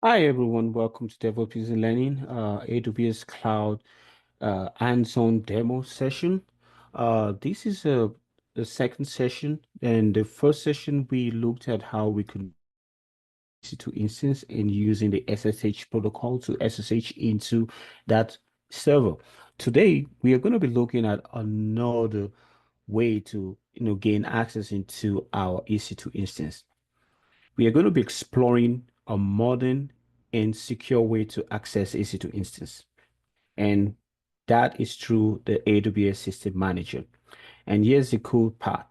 Hi everyone, welcome to DevOps Easy Learning, AWS Cloud hands-on demo session. This is the second session, and the first session we looked at how we could EC2 instance and using the SSH protocol to SSH into that server. Today we are going to be looking at another way to gain access into our EC2 instance. We are going to be exploring a modern and secure way to access EC2 instance. And that is through the AWS System Manager. And here's the cool part.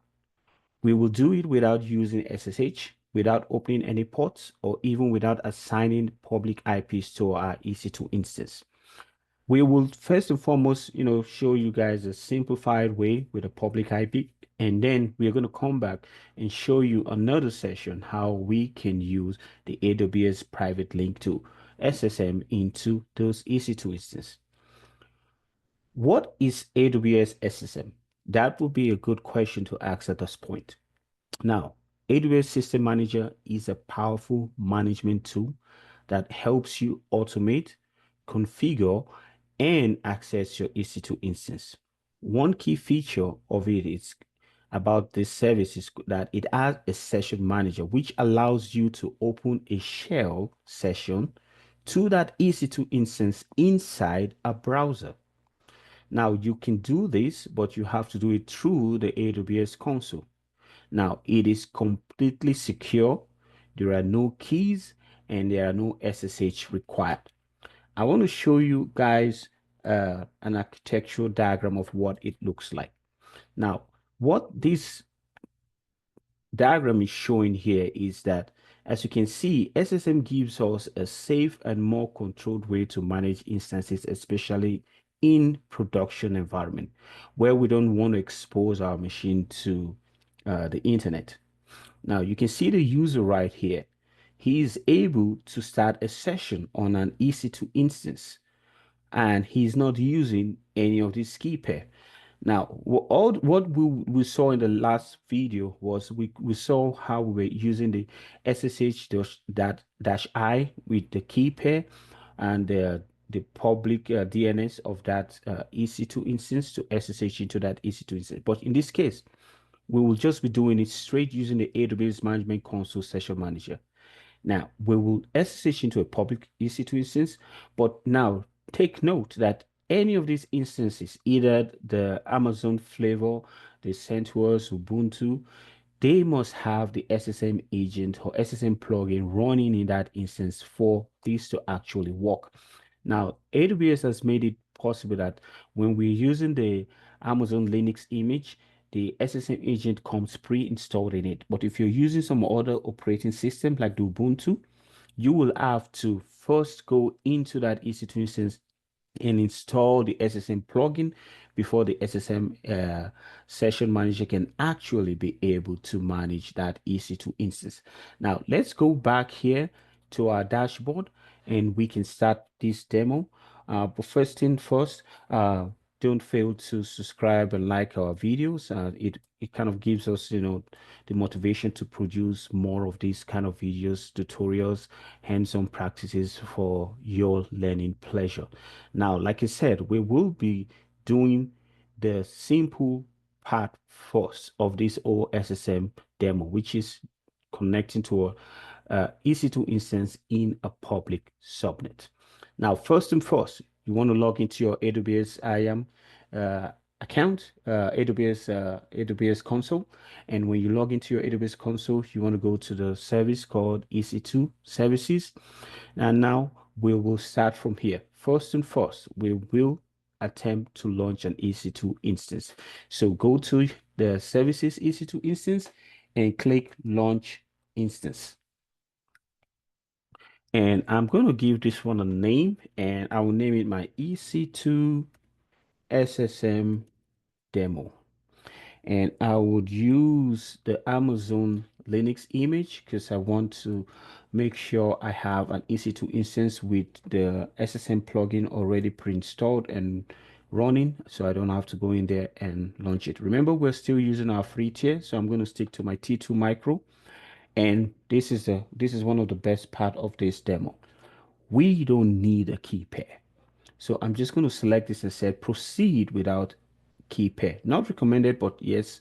We will do it without using SSH, without opening any ports, or even without assigning public IPs to our EC2 instance. We will first and foremost, show you guys a simplified way with a public IP, and then we are going to come back and show you another session how we can use the AWS private link to SSM into those EC2 instances. What is AWS SSM? That would be a good question to ask at this point. Now, AWS System Manager is a powerful management tool that helps you automate, configure, and access your EC2 instance. One key feature of it is about this service is that it has a session manager, which allows you to open a shell session to that EC2 instance inside a browser. Now, you can do this, but you have to do it through the AWS console. Now, it is completely secure. There are no keys and there are no SSH required. I want to show you guys an architectural diagram of what it looks like. Now, what this diagram is showing here is that, as you can see, SSM gives us a safe and more controlled way to manage instances, especially in production environment, where we don't want to expose our machine to the internet. Now, you can see the user right here. He is able to start a session on an EC2 instance, and he's not using any of this key pair. Now, what we saw in the last video was we saw how we were using the SSH dash I with the key pair and the public DNS of that EC2 instance to SSH into that EC2 instance. But in this case, we will just be doing it straight using the AWS Management Console Session Manager. Now, we will SSH into a public EC2 instance, but now take note that any of these instances, either the Amazon flavor, the CentOS, Ubuntu, they must have the SSM agent or SSM plugin running in that instance for this to actually work. Now, AWS has made it possible that when we're using the Amazon Linux image, the SSM agent comes pre-installed in it. But if you're using some other operating system like the Ubuntu, you will have to first go into that EC2 instance and install the SSM plugin before the SSM session manager can actually be able to manage that EC2 instance. Now, let's go back here to our dashboard and we can start this demo. But first thing first, don't fail to subscribe and like our videos. It kind of gives us, the motivation to produce more of these kind of videos, tutorials, hands-on practices for your learning pleasure. Now, like I said, we will be doing the simple part first of this OSSM demo, which is connecting to a EC2 instance in a public subnet. Now, first and first, you want to log into your AWS IAM account, AWS console. And when you log into your AWS console, you want to go to the service called EC2 services. And now we will start from here. First and first, we will attempt to launch an EC2 instance. So go to the services EC2 instance and click launch instance. And I'm going to give this one a name, and I will name it my EC2 SSM demo. And I would use the Amazon Linux image because I want to make sure I have an EC2 instance with the SSM plugin already pre-installed and running, so I don't have to go in there and launch it. Remember, we're still using our free tier, so I'm going to stick to my T2 Micro. And this is one of the best part of this demo. we don't need a key pair. So I'm just going to select this and say proceed without key pair. Not recommended, but yes,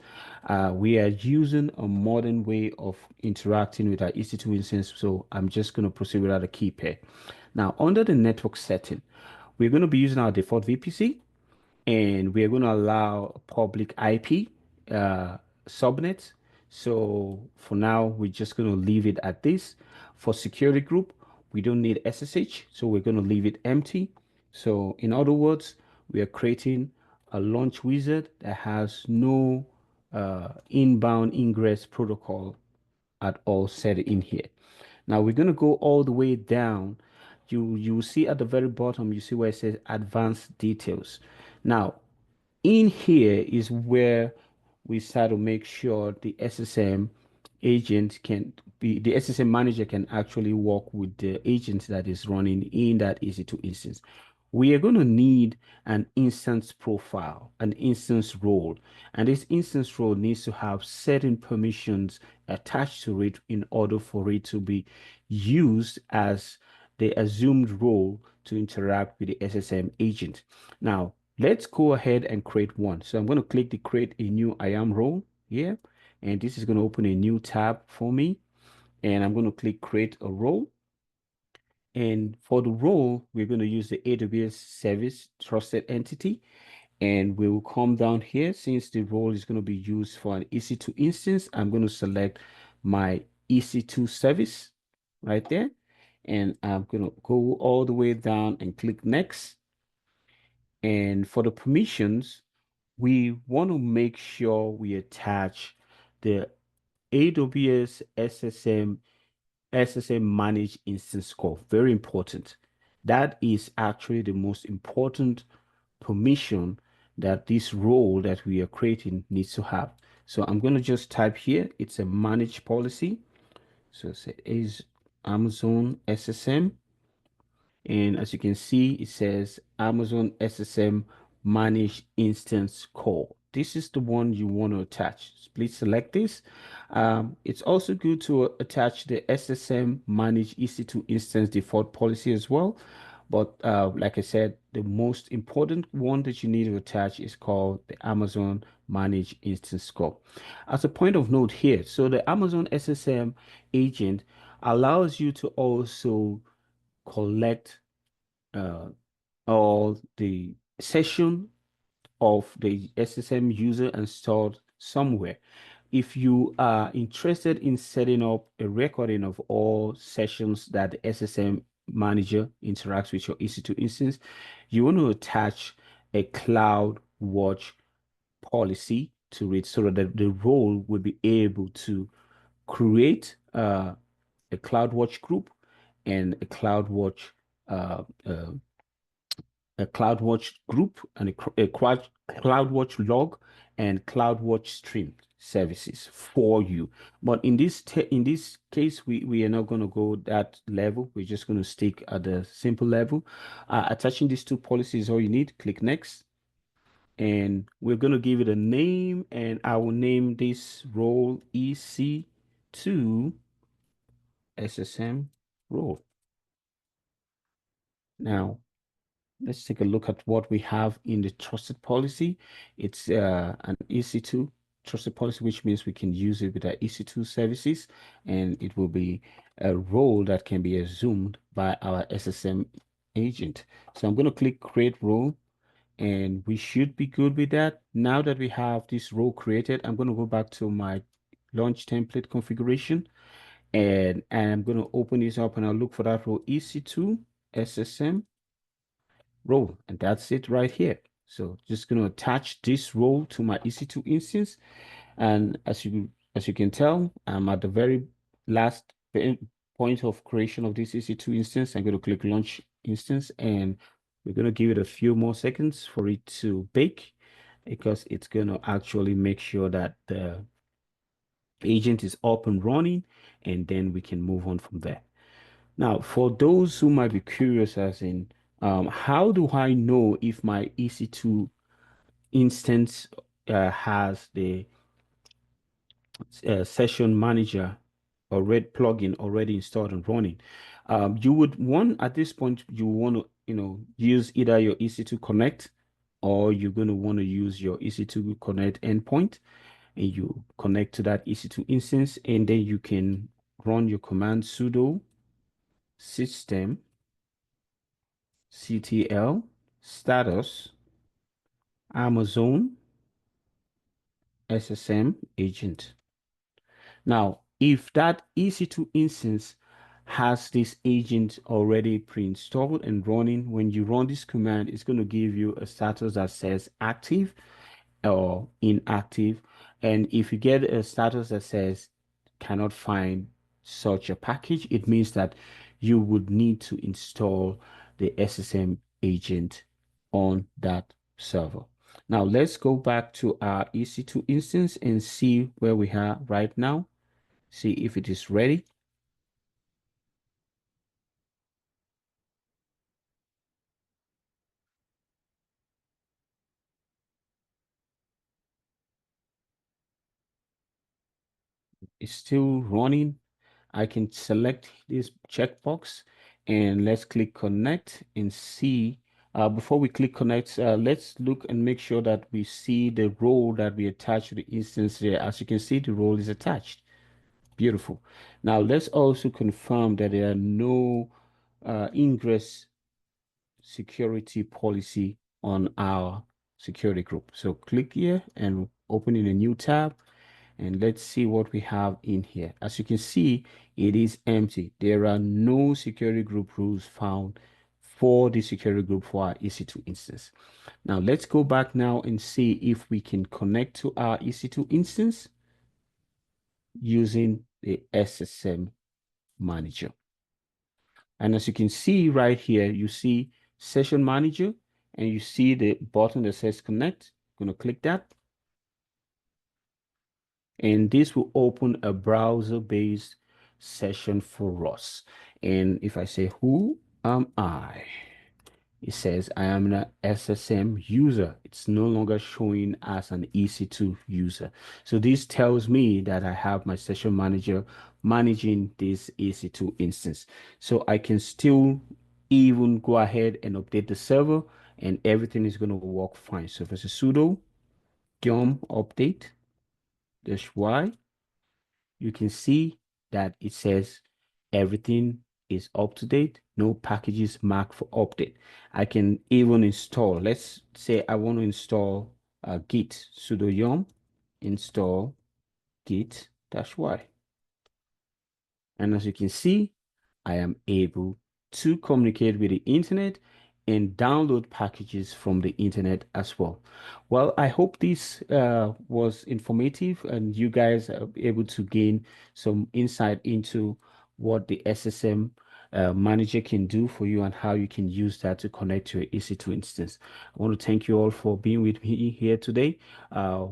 we are using a modern way of interacting with our EC2 instance. So I'm just going to proceed without a key pair. Now, under the network setting, we're going to be using our default VPC, and we're going to allow public IP subnets. So for now, we're just going to leave it at this. For security group, we don't need SSH, so we're going to leave it empty. So in other words, we are creating a launch wizard that has no inbound ingress protocol at all set in here. Now we're going to go all the way down. You see at the very bottom, you see where it says advanced details. Now in here is where we start to make sure the SSM agent can be, the SSM manager can actually work with the agent that is running in that EC2 instance. We are going to need an instance profile, an instance role, and this instance role needs to have certain permissions attached to it in order for it to be used as the assumed role to interact with the SSM agent. Now, let's go ahead and create one. So I'm going to click the create a new IAM role here, and this is going to open a new tab for me. And I'm going to click create a role. And for the role, we're going to use the AWS service trusted entity. And we will come down here. Since the role is going to be used for an EC2 instance, I'm going to select my EC2 service right there. And I'm going to go all the way down and click next. And for the permissions, we want to make sure we attach the AWS SSM managed instance core. Very important. That is actually the most important permission that this role that we are creating needs to have. So I'm going to just type here, it's a managed policy. So say is Amazon SSM. And as you can see, it says Amazon SSM Managed Instance Core. This is the one you want to attach. Please select this. It's also good to attach the SSM Managed EC2 Instance Default Policy as well. But like I said, the most important one that you need to attach is called the Amazon Managed Instance Core. As a point of note here, so the Amazon SSM agent allows you to also collect uh, all the session of the SSM user and stored somewhere. If you are interested in setting up a recording of all sessions that the SSM manager interacts with your EC2 instance, you want to attach a cloud watch policy to it so that the role will be able to create a CloudWatch group and uh, uh, a CloudWatch group and a CloudWatch log and CloudWatch stream services for you. But in this case, we are not going to go that level. We're just going to stick at the simple level. Attaching these two policies is all you need. Click next. And we're going to give it a name, and I will name this role EC2 SSM role. Now, let's take a look at what we have in the trusted policy. It's an EC2 trusted policy, which means we can use it with our EC2 services, and it will be a role that can be assumed by our SSM agent. So I'm going to click create role, and we should be good with that. Now that we have this role created, I'm going to go back to my launch template configuration, and I'm going to open this up, and I'll look for that role EC2 SSM role, and that's it right here. So just going to attach this role to my EC2 instance, and as you can tell, I'm at the very last point of creation of this EC2 instance. I'm going to click launch instance, and we're going to give it a few more seconds for it to bake, because it's going to actually make sure that the agent is up and running, and then we can move on from there. Now, for those who might be curious, as in, how do I know if my EC2 instance has the session manager or red plugin already installed and running? You would want at this point, you want to, use either your EC2 Connect, or you're going to want to use your EC2 Connect endpoint, and you connect to that EC2 instance, and then you can run your command sudo system ctl status Amazon SSM agent. Now, if that EC2 instance has this agent already pre-installed and running, when you run this command, it's going to give you a status that says active or inactive. And if you get a status that says cannot find such a package, it means that you would need to install the SSM agent on that server. Now let's go back to our EC2 instance and see where we are right now. See if it is ready. It's still running. I can select this checkbox and let's click connect and see. Before we click connect, let's look and make sure that we see the role that we attach to the instance there. As you can see, the role is attached. Beautiful. Now let's also confirm that there are no ingress security policy on our security group. So click here and open in a new tab, and let's see what we have in here. As you can see, it is empty. There are no security group rules found for the security group for our EC2 instance. Now let's go back now and see if we can connect to our EC2 instance using the SSM manager. And as you can see right here, you see session manager, and you see the button that says connect. I'm going to click that. And this will open a browser-based session for us. And if I say, who am I? It says I am an SSM user. It's no longer showing as an EC2 user. So this tells me that I have my session manager managing this EC2 instance. So I can still even go ahead and update the server, and everything is going to work fine. So if it's a sudo yum update -y, you can see that it says everything is up to date, no packages marked for update. I can even install, let's say I want to install git sudo yum install git-y. And as you can see, I am able to communicate with the internet and download packages from the internet as well. Well, I hope this was informative and you guys are able to gain some insight into what the SSM manager can do for you and how you can use that to connect to your EC2 instance. I want to thank you all for being with me here today.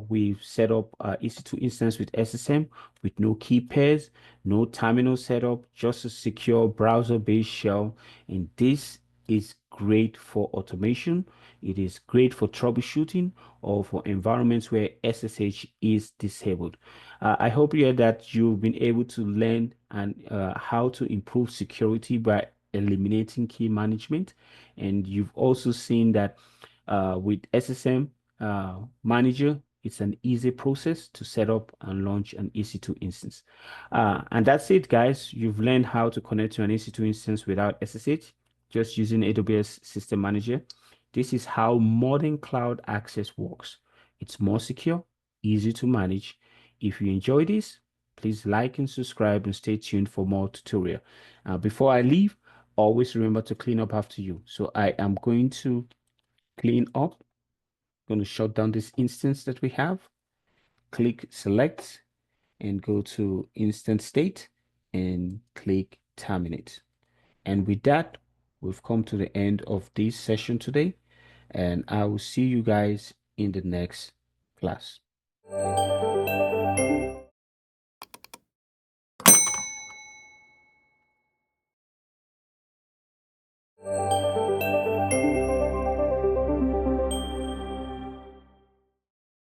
We've set up EC2 instance with SSM with no key pairs, no terminal setup, just a secure browser-based shell. And this is great for automation. It is great for troubleshooting or for environments where SSH is disabled. I hope here that you've been able to learn and how to improve security by eliminating key management. And you've also seen that with SSM manager, it's an easy process to set up and launch an EC2 instance. And that's it, guys. You've learned how to connect to an EC2 instance without SSH, just using AWS System Manager. This is how modern cloud access works. It's more secure, easy to manage. If you enjoy this, please like and subscribe and stay tuned for more tutorial. Before I leave, always remember to clean up after you. So I am going to clean up. Going to shut down this instance that we have. Click select and go to instant state and click terminate. And with that, we've come to the end of this session today, and I will see you guys in the next class.